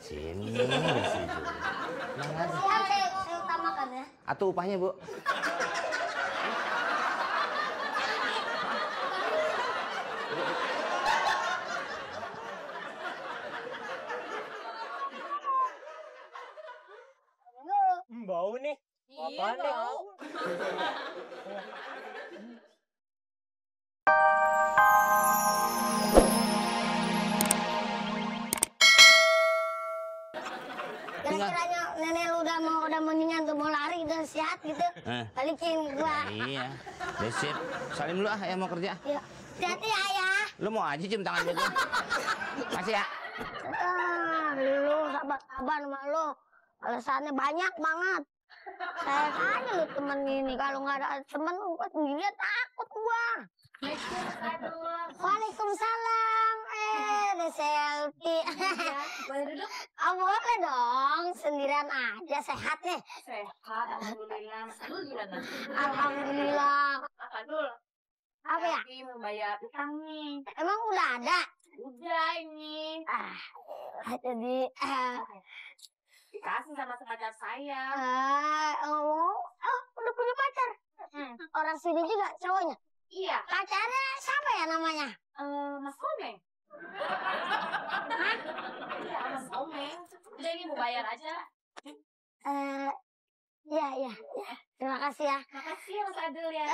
Sini bersih. Saya utamakan ya. Atau upahnya, Bu? Bau nih. Iya, bau. Kira-kiranya nenek lu udah mendingan tuh mau lari udah sehat gitu. Balikin gua. Iya. Udah sip. Salim dulu ya mau kerja. Iya. Hati-hati ya, Ayah. Lu mau aja cium tangan gitu. Masih ya? Lu sabar-sabar sama lu. Alasannya banyak banget. Saya aja lu temen gini. Kalau nggak ada temen, dia takut gua. Waalaikumsalam. Ada selfie. Boleh duduk? Oh, boleh dong. Sendirian aja. Sehat nih. Sehat, alhamdulillah. Mas Adul gimana? Alhamdulillah. Mas Adul. Apa ya? Lagi mau bayar utang nih. Emang udah ada? Udah ini. Jadi Dikasih sama pacar saya. udah punya pacar? Orang sini juga cowoknya? Iya. Pacarnya siapa ya namanya? Mas Komeng. Iya, Mas Komeng. Udah ini mau bayar aja. Iya. Terima kasih ya. Makasih ya Mas Adul ya.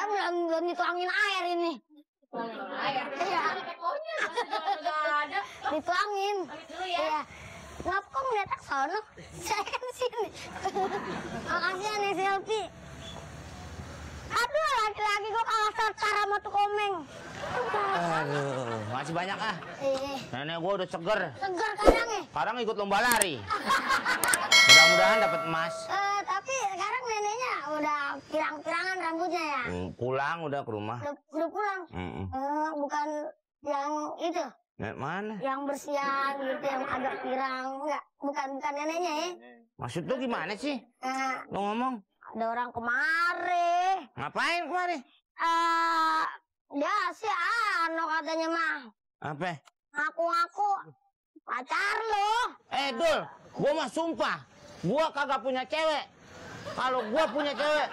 Belum dituangin air ini. Air. Iya. Tekonya udah ada. Dituangin. Pamit dulu ya. Iya. Ngapa kok ngeliat sono? Saya kan sini. Makasih ya nih selfie. Aduh, laki-laki kok kalah sartar sama tuh Komeng. Aduh, masih banyak ah. Nenek gua udah seger. Seger kadangnya. Sekarang ikut lomba lari. Mudah-mudahan dapat emas. Tapi sekarang neneknya udah pirang-pirangan rambutnya ya? Pulang udah ke rumah. Udah pulang? Bukan yang itu? Mana? Yang bersihan gitu, yang agak pirang. Enggak, bukan neneknya ya? Maksud lu gimana sih? Lu ngomong? Ada orang kemari. Ngapain kemari? Dia sih katanya mah. Apa? Ngaku-ngaku pacar lo. Dul, gua mah sumpah, gua kagak punya cewek. Kalau gua punya cewek,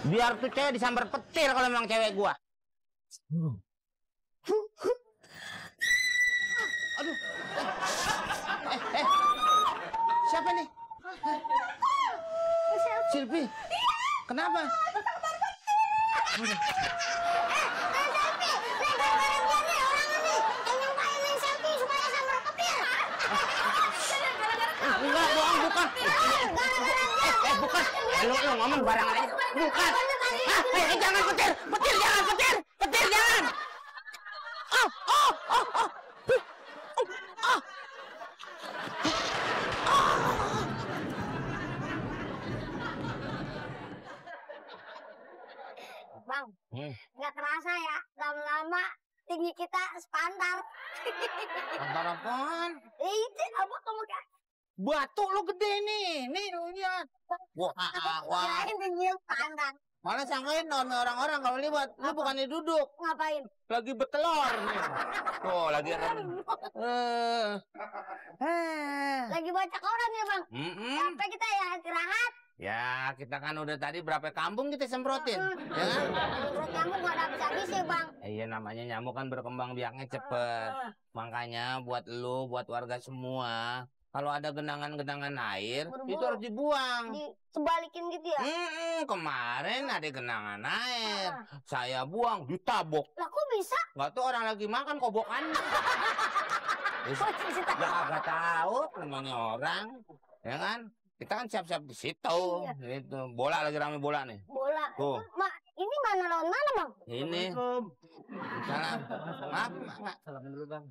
biar tuh cewek disambar petir kalau memang cewek gua. Aduh. Siapa nih? Silvi. Kenapa? Enggak, bohong, bukan. Bukan. Lu ngomong barangan aja. Bukan. Jangan petir, jangan. Bang, nggak terasa ya, lama-lama tinggi kita sepantar. Pantar apaan? Itu apa kamu kan? Batu lu gede nih lu lihat. Wah. Kirain tinggi sepantar. Malah sangkain orang-orang kalau lihat lu bukannya duduk. Ngapain? Lagi bertelur nih. Oh, lagi Lagi baca koran ya, Bang? Sampai kita ya istirahat. Ya, kita kan udah tadi berapa kampung kita semprotin, ya kan? Semprot nyamuk gak ada habis-habis ya, Bang. Iya, namanya nyamuk kan berkembang biaknya cepet. Makanya buat lu, buat warga semua, kalau ada genangan-genangan air, itu harus dibuang. Sebalikin gitu ya? Kemarin ada genangan air, saya buang, ditabok. Lah kok bisa? Nggak tuh orang lagi makan kobokan. Ya kagak tahu namanya orang, ya kan? Kita kan siap-siap di situ, gitu. Bola lagi rame bola nih. Bola. Tuh. Ini mana lawan mana, Bang? Ini. Salam. Maaf. Salamin dulu, Bang.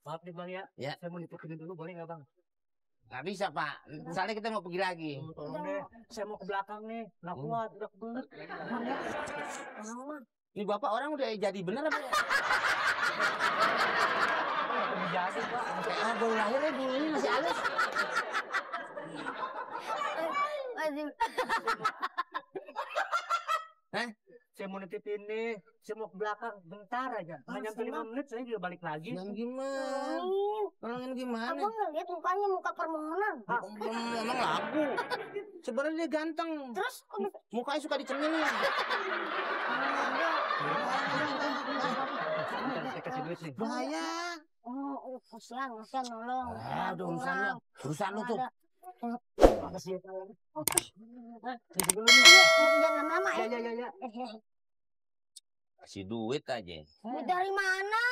Maaf nih, Bang ya. Ya. Saya mau dipukulin dulu, boleh nggak, Bang? Nggak bisa, Pak. Soalnya kita mau pergi lagi. Tolong deh. Saya mau ke belakang nih. Nggak kuat, udah kebelet. Ini Bapak orang udah jadi bener apa? Jadi, Pak. Baru lahirnya dulu ini masih halus. saya mau nitip ini. Saya mau ke belakang bentar aja. Nggak nyampe 5 menit saya juga balik lagi. Yang gimana? Tolongin gimana? Abang nggak lihat mukanya muka permohonan. Emang lagu. Sebenarnya dia ganteng. Terus kok bisa? Mukanya suka dicemilin. Bentar, saya kasih duit nih. Bahaya. Oh, kasihan nolong. Aduh, urusan lu tuh. Makasih ya, Pak. Jangan lama-lama ya. Ya. Kasih duit aja. Duit dari mana?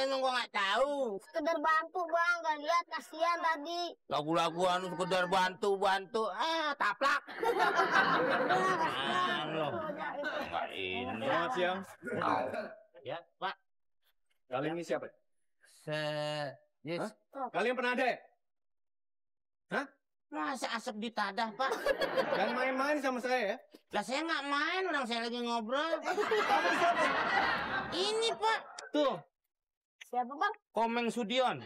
Emang gua nggak tahu. Sekedar bantu bang, gak lihat kasihan tadi. Lagu-lagu anu sekedar bantu. Taplak. Lo. Nggak ini. Selamat siang. Ya, Pak. Kalian ini siapa? Yes. Kalian pernah ada ya? Masa asap di tadah, Pak? Jangan main-main sama saya ya. Lah saya nggak main, orang saya lagi ngobrol. Ini, Pak. Tuh, Siapa bang? Komeng Sudion.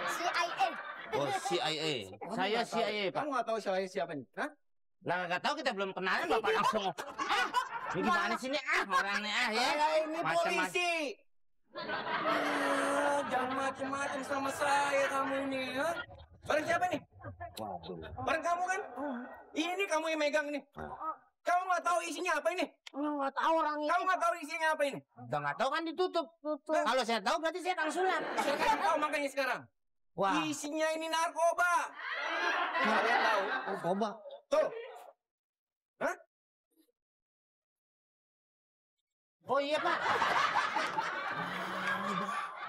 CIA. Oh, CIA. Saya CIA, Pak. Kamu nggak tahu saya siapa nih? Hah? Lah nggak tahu kita belum kenalan, Bapak langsung. Ini gimana sih nih? Orangnya ya. Saya ini Macem-macem. polisi. Jangan macem-macem sama saya kamu ini, ha? Barang siapa nih? Barang kamu kan? Ini kamu yang megang ini. Kamu nggak tahu isinya apa ini? Nggak tahu orang ini. Kamu nggak tahu isinya apa ini? Udah nggak tahu kan ditutup. Kalau saya tahu berarti saya akan sulap. Saya kasih tahu makanya sekarang. Wah, Isinya ini narkoba. Kalian tahu? coba. Tuh. Oh iya, Pak.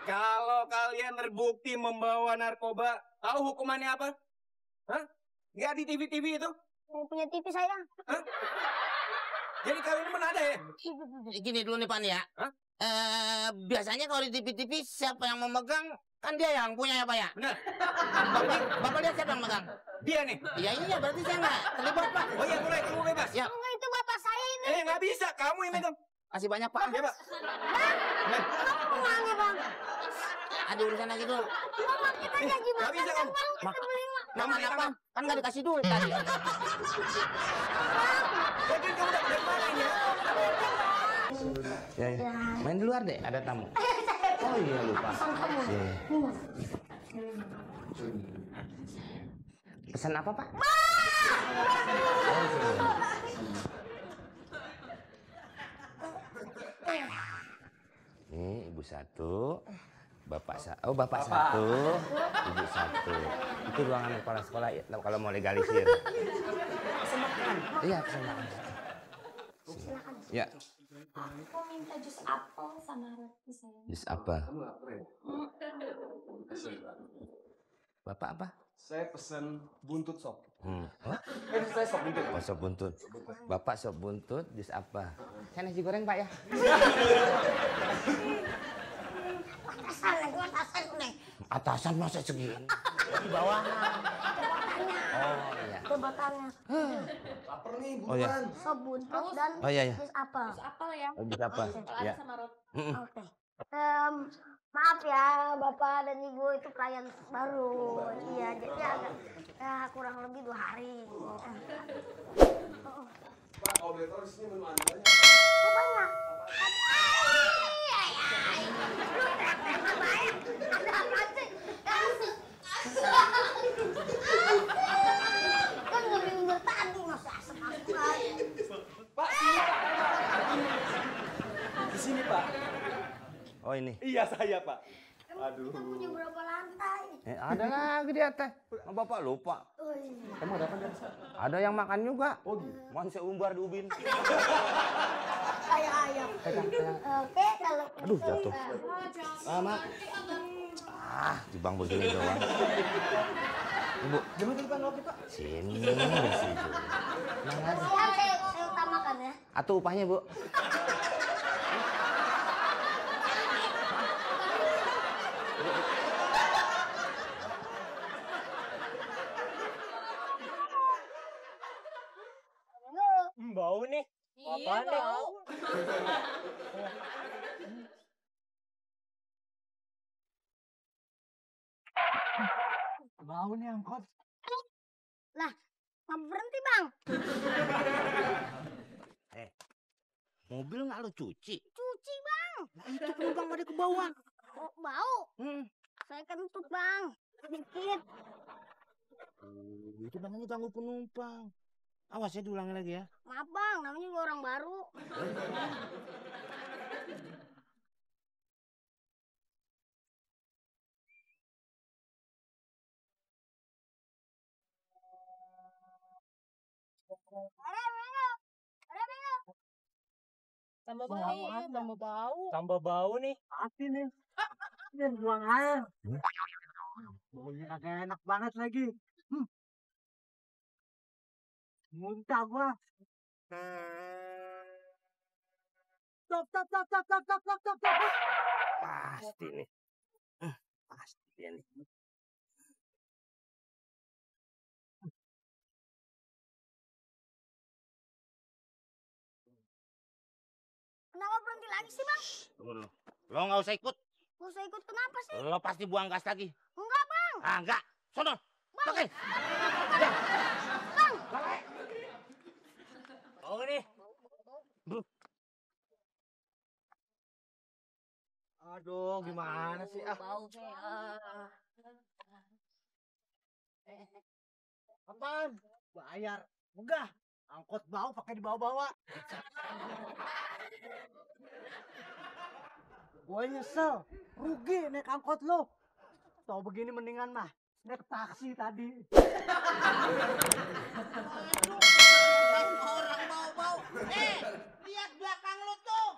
Kalau kalian terbukti membawa narkoba, tahu hukumannya apa? Hah? Nggak di TV-TV itu? Yang punya TV saya. Jadi kalian ini menada ya? Gini dulu nih, Pak nih ya. Hah? Biasanya kalau di TV-TV siapa yang memegang? Kan dia yang punya ya, Pak ya. Benar. Bapak lihat siapa yang megang? Dia nih. Iya, berarti saya nggak terlibat, Pak. Oh iya, boleh kamu bebas. Ya, Enggak, itu bapak saya ini. Nggak bisa. Kamu yang megang. kasih banyak, Pak. Ya, Pak. Kemana bang? Ada urusan lagi dulu. Bang, kita janji Nggak makan bisa kan kamu. bang? Mak- Kita beli Makan apa? Kan nggak dikasih duit tadi. Jadi kamu udah dari mana ini? Ya. Main di luar deh, ada tamu. Oh iya, lupa. Iya. Pesan apa, Pak? Nih, ibu satu, bapak satu, ibu satu. Itu ruangan kepala sekolah ya, kalau mau legalisir. Iya, pesan makan. Ya, Aku minta jus apel sama roti sayang. jus apa? Bapak apa? Saya pesen buntut sop. Oh, Saya sop buntut. oh, sop buntut. Bapak sop buntut, jus apa? Saya nasi goreng, Pak ya. atasan nih. Atasan masa segini? Di bawah. Oh iya. Jabatannya. Lapar nih, Oh iya. Sop buntut dan Oh iya. jus apel. Jus apel ya. Oh, jus apa? Kalau Ya. ada sama roti. Oke. Maaf ya, Bapak dan Ibu itu klien baru. Iya, jadi agak kurang lebih 2 hari. Pak, kalau boleh tahu di sini menu andalannya. Oh, banyak. Ada apa sih? Kan lebih minggu tadi masih asem-asem aja. Pak, sini Pak. Di sini Pak. Oh ini. Iya saya Pak. Aduh. Kita punya berapa lantai? Ada lagi di atas. Oh, Bapak lupa. Oh, iya. Kamu ada apa di atas? Ada yang makan juga. Oh gitu. Mohon seumbar di ubin. Kayak ayam. Oke, kalau Aduh, gitu, jatuh. Maaf. Dibang begini doang. Ibu, Jangan lupa kopi Pak. sini di situ. siap saya utamakan ya. Atau upahnya, Bu? Bau nih. Iya, Apaan nih? bau. Bau nih angkot. Lah, mau berhenti bang? Mobil nggak lo cuci? Cuci, Bang. Nah, itu penumpang pada ke bawah. Oh, bau. Saya kentut, Bang. Sedikit. Itu namanya ganggu penumpang. Awas ya, diulangi lagi ya. Maaf, Bang. Namanya juga orang baru. Tambah bau, tambah bau. Tambah bau nih. Api nih. Ini buang air. Baunya kagak enak banget lagi. Muntah gua. Stop. Pasti nih. Pasti dia nih. Kenapa berhenti lagi sih, Bang? Tunggu dulu. Lo nggak usah ikut. Gak usah ikut kenapa sih? Lo pasti buang gas lagi. Enggak, Bang. Ah, enggak. Sono. Oke. Bang. Oh nih. Aduh, gimana sih? Bau saya. Apaan? Bayar. Enggak. Angkot bau pakai dibawa-bawa. Gue nyesel. Rugi naik angkot lo. Tahu begini mendingan mah naik taksi tadi. Orang bau-bau. Lihat belakang lo tuh.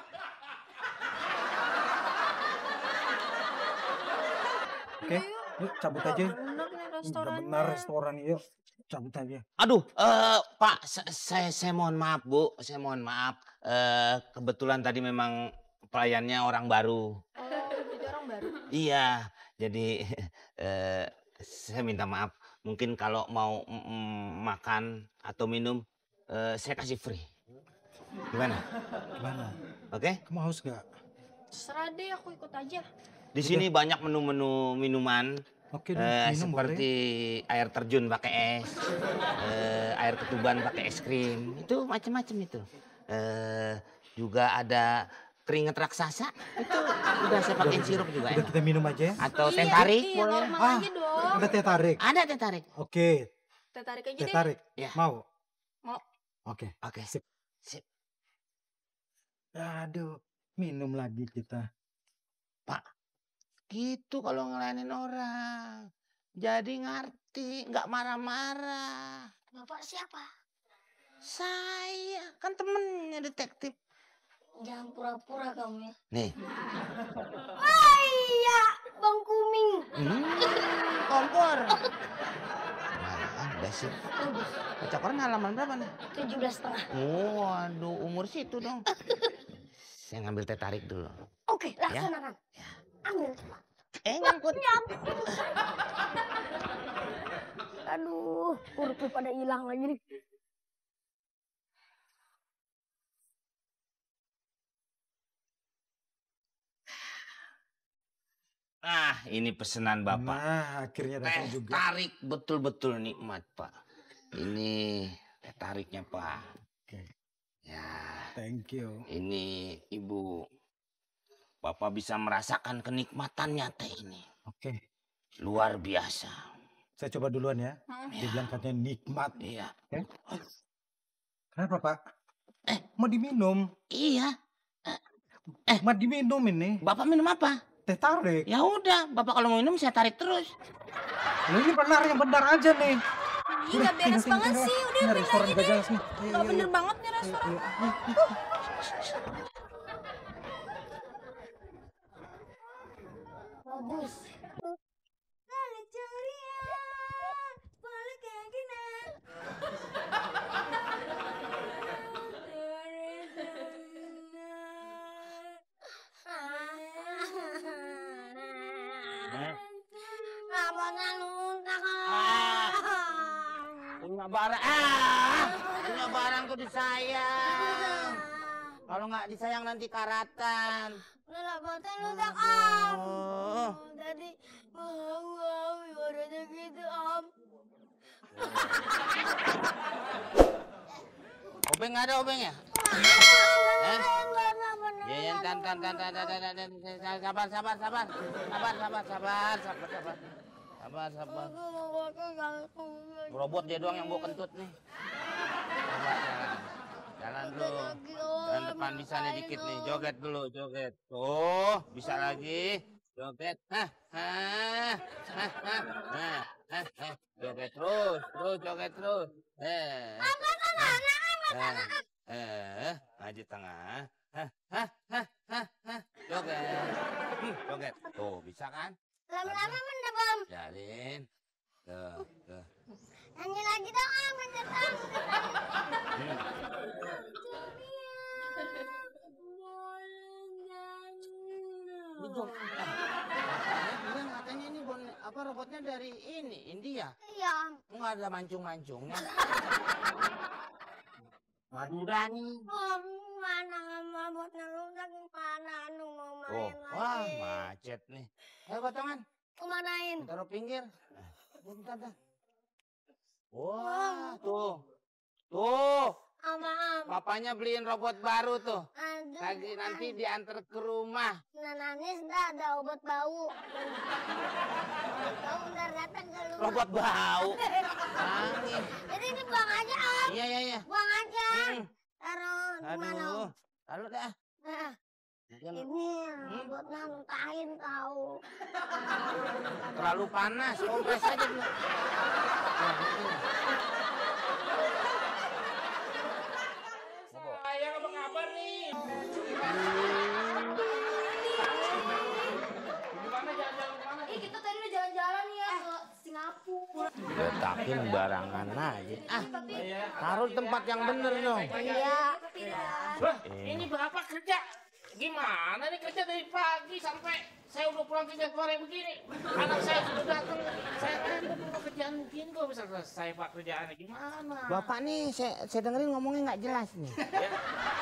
Oke, yuk cabut aja. Bener nih Udah restorannya. benar restoran yuk. Cabut aja. Aduh, Pak, saya mohon maaf, Bu. Saya mohon maaf. Kebetulan tadi memang pelayannya orang baru. Oh, jadi orang baru. Iya, jadi saya minta maaf. Mungkin kalau mau makan atau minum, saya kasih free. Gimana? Gimana? Oke? Kamu haus gak? Terserah deh, aku ikut aja. Di sini banyak menu-menu minuman. Oke, minum Seperti air terjun pakai es, air ketuban pakai es krim, itu macam-macam itu. Juga ada keringet raksasa, itu udah saya pakai sirup juga. Udah kita minum aja ya. Atau teh tarik Iya, boleh. normal aja dong. Ada teh tarik. Ada teh tarik. Oke, Teh tarik aja teh deh. tarik. Ya. Mau? Mau. Oke. Oke, Sip. sip. Aduh, minum lagi kita. Gitu kalau ngelayanin orang. Jadi ngerti, nggak marah-marah. Bapak siapa? Saya kan temennya detektif. Jangan pura-pura kamu ya. Nih. Oh iya, Bang Kuming. Kompor. Nah, udah sih. Kecokoran halaman berapa nih? 17,5. Waduh, umur situ dong. Saya ngambil teh tarik dulu. Oke, laksanakan. Ambil cepat. Nyangkut. Aduh, hurufnya pada hilang lagi nih. Nah, ini pesanan Bapak. Nah, akhirnya datang Teh juga. tarik betul-betul nikmat, Pak. Ini teh tariknya, Pak. Oke, Ya, thank you. ini Ibu. Bapak bisa merasakan kenikmatannya teh ini. Oke, Luar biasa. saya coba duluan ya. Dibilang katanya nikmat. Iya. Kenapa, Pak? Mau diminum? Iya. Mau diminum ini. Bapak minum apa? Teh tarik. Ya udah, Bapak kalau mau minum saya tarik terus. Loh, ini benar yang benar aja nih. Ih, nggak beres banget sih. Udah, Ini ambil restoran aja gak deh. jelas nih. Nggak bener banget nih restoran. Bagus. Kenapa luntang? Punya barang. Punya barangku disayang. Kalau nggak disayang nanti karatan. Udah botan luntang, Oh. Tadi mau ibaratnya gitu, Om. Obeng nggak ada obeng ya? Eh? Ya, ya, tan. Sabar. Robot dia doang yang bawa kentut nih. Sabar, jalan dulu. Dan depan bisa nih dikit nih, joget dulu, joget. Tuh, bisa lagi. Joget. Joget terus, joget terus. Maju tengah. Joget. Tuh, bisa kan? Lama-lama mendem Om. Jalin. Tuh. Nyanyi lagi dong Om, mencetak. Bilang katanya ini robotnya dari ini, India. Iya Om. Nggak ada mancung-mancungnya. Madura nih. Om, mana robotnya rusak, mana anu mau main Wah, lagi. macet nih. Ayo potongan, Kemanain? taruh pinggir. Bentar dah. Wah, tuh. Ama Om. Bapaknya beliin robot baru tuh. Aduh. Lagi nanti diantar ke rumah. Nangis dah ada obat bau. Bau ntar datang ke rumah. Robot bau. Angin. Jadi ini buang aja Om. Iya. Buang aja. Taruh di mana Om? Lalu dah. Nah, ini robotnya muntahin tahu. Terlalu panas, kompres aja dulu. Saya apa kabar nih? Gimana jalan-jalan kemana? Kita tadi udah jalan-jalan ya ke Singapura. Letakin barangan aja. Taruh di tempat yang bener dong. Iya. Wah, ini bapak kerja. Gimana nih kerja dari pagi sampai saya udah pulang kerja sore begini. Anak saya sudah datang. Saya tanya kerjaan begini kok bisa selesai Pak kerjaannya gimana? Bapak nih, saya dengerin ngomongnya nggak jelas nih. Ya,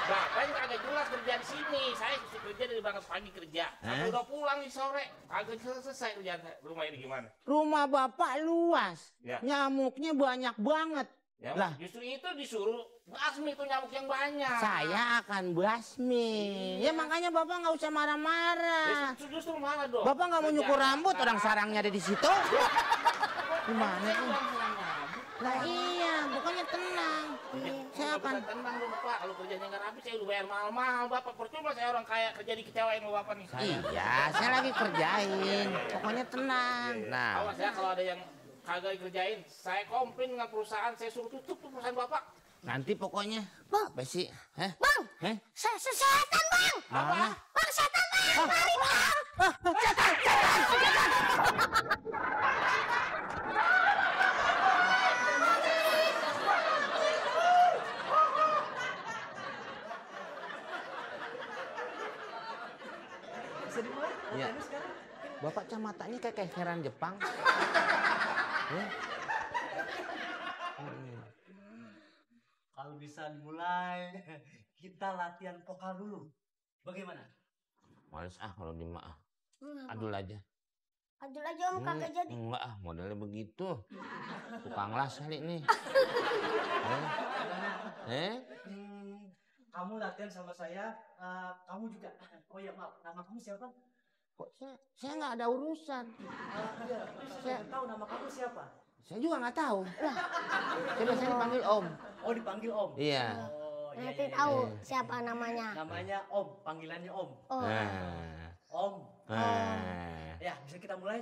bapak ini kagak jelas kerja di sini. Saya kerja dari berangkat pagi kerja. Sampai udah pulang di sore. Kagak selesai kerjaan rumah ini gimana? Rumah bapak luas, Ya. nyamuknya banyak banget. Ya, Lah. justru itu disuruh basmi itu nyamuk yang banyak. Saya akan basmi. Ya makanya bapak nggak usah marah-marah. Justru mana dong? Bapak nggak mau nyukur rambut, orang sarangnya ada di situ. Gimana sih? Lah iya, pokoknya tenang. Saya akan. Tenang dong Pak, kalau kerjanya nggak rapi saya udah bayar mahal-mahal Bapak. Percuma saya orang kaya kerja dikecewain sama Bapak nih. Iya, saya lagi kerjain. Pokoknya tenang. Nah, Awas ya kalau ada yang kagak dikerjain, saya komplain dengan perusahaan, saya suruh tutup tuh perusahaan Bapak. nanti pokoknya. Apa sih? Hah? Bang, Hah? setan Bang. Mana? Bang, setan Bang. Mari Bang. Ya. Bapak camatanya kayak heran Jepang. Ya. Kalau bisa dimulai, kita latihan vokal dulu. Bagaimana? Males kalau di maaf. Adul aja. Adul aja Om, kagak jadi. Enggak modelnya begitu. Tukang las kali nih. Kamu latihan sama saya, kamu juga. Oh ya maaf, nama kamu siapa? Kok saya nggak ada urusan. Saya tahu nama kamu siapa. Saya juga nggak tahu. Saya biasanya dipanggil Om. Oh dipanggil Om. Iya. Oh iya. Nanti tahu siapa namanya. Namanya Om, panggilannya Om. Oh. Nah. Om. Nah. Ya bisa kita mulai.